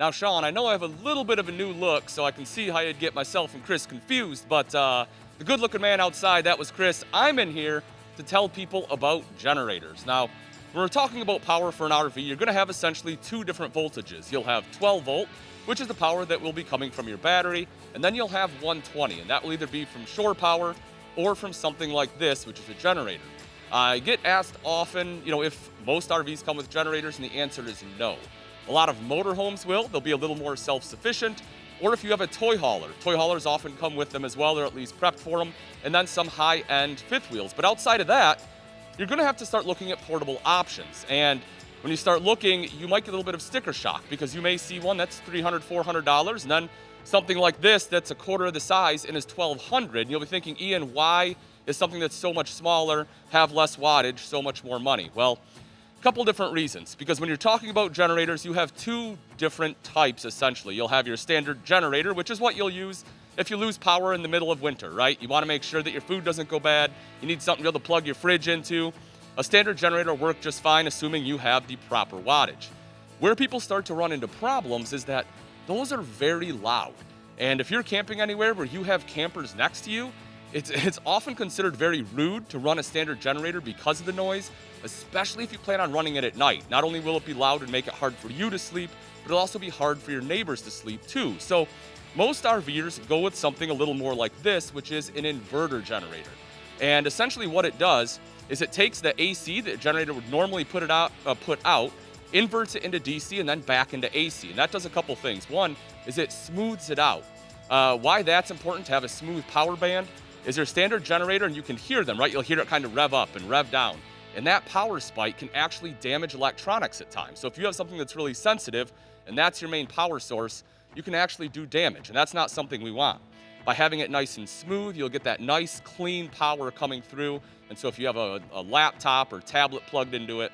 Now, Sean, I know I have a little bit of a new look, so I can see how you'd get myself and Chris confused, but the good-looking man outside, that was Chris. I'm in here to tell people about generators. Now, when we're talking about power for an RV, you're going to have essentially two different voltages. You'll have 12 volt, which is the power that will be coming from your battery, and then you'll have 120, and that will either be from shore power or from something like this, which is a generator. I get asked often, if most RVs come with generators, and the answer is no. A lot of motorhomes will. They'll be a little more self-sufficient. Or if you have a toy hauler. Toy haulers often come with them as well, or at least prepped for them, and then some high-end fifth wheels. But outside of that, you're going to have to start looking at portable options. And when you start looking, you might get a little bit of sticker shock because you may see one that's $300, $400, and then something like this that's a quarter of the size and is $1,200. And you'll be thinking, Ian, why is something that's so much smaller, have less wattage, so much more money? Well, a couple different reasons. Because when you're talking about generators, you have two different types, essentially. You'll have your standard generator, which is what you'll use if you lose power in the middle of winter, right? You want to make sure that your food doesn't go bad. You need something to be able to plug your fridge into. A standard generator will work just fine, assuming you have the proper wattage. Where people start to run into problems is that those are very loud. And if you're camping anywhere where you have campers next to you, it's often considered very rude to run a standard generator because of the noise, especially if you plan on running it at night. Not only will it be loud and make it hard for you to sleep, but it'll also be hard for your neighbors to sleep too. So most RVers go with something a little more like this, which is an inverter generator. And essentially what it does is it takes the AC that a generator would normally put out, inverts it into DC and then back into AC. And that does a couple things. One is it smooths it out. Why that's important to have a smooth power band is your standard generator, and you can hear them, right? You'll hear it kind of rev up and rev down. And that power spike can actually damage electronics at times. So if you have something that's really sensitive and that's your main power source, you can actually do damage, and that's not something we want. By having it nice and smooth, you'll get that nice, clean power coming through. And so if you have a laptop or tablet plugged into it,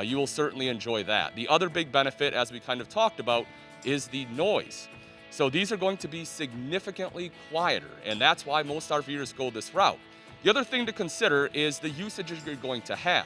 you will certainly enjoy that. The other big benefit, as we kind of talked about, is the noise. So these are going to be significantly quieter, and that's why most RVers go this route. The other thing to consider is the usage you're going to have.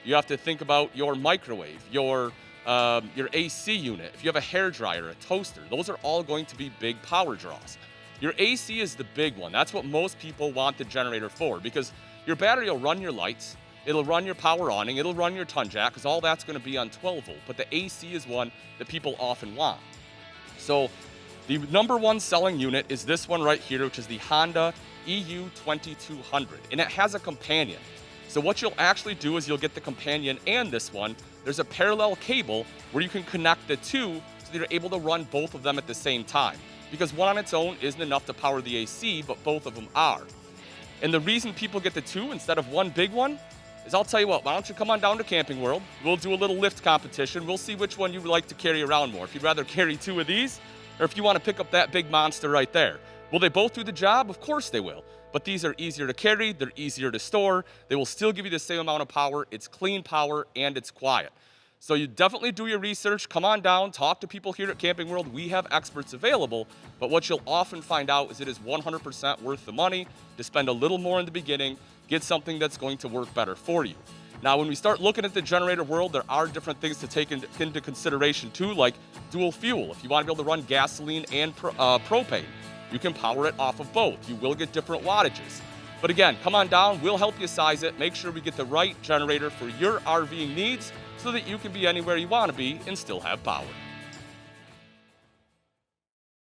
You have to think about your microwave, your AC unit. If you have a hairdryer, a toaster, those are all going to be big power draws. Your AC is the big one. That's what most people want the generator for, because your battery will run your lights, it'll run your power awning, it'll run your ton jack, because all that's going to be on 12 volt. But the AC is one that people often want. So the number one selling unit is this one right here, which is the Honda EU2200, and it has a companion. So what you'll actually do is you'll get the companion and this one. There's a parallel cable where you can connect the two so that you're able to run both of them at the same time. Because one on its own isn't enough to power the AC, but both of them are. And the reason people get the two instead of one big one is, I'll tell you what, why don't you come on down to Camping World? We'll do a little lift competition. We'll see which one you would like to carry around more. If you'd rather carry two of these, or if you want to pick up that big monster right there. Will they both do the job? Of course they will. But these are easier to carry, they're easier to store, they will still give you the same amount of power, it's clean power, and it's quiet. So you definitely do your research, come on down, talk to people here at Camping World. We have experts available, but what you'll often find out is it is 100% worth the money to spend a little more in the beginning, get something that's going to work better for you. Now, when we start looking at the generator world, there are different things to take into consideration too, like dual fuel. If you want to be able to run gasoline and propane, you can power it off of both. You will get different wattages. But again, come on down, we'll help you size it, make sure we get the right generator for your RVing needs so that you can be anywhere you want to be and still have power.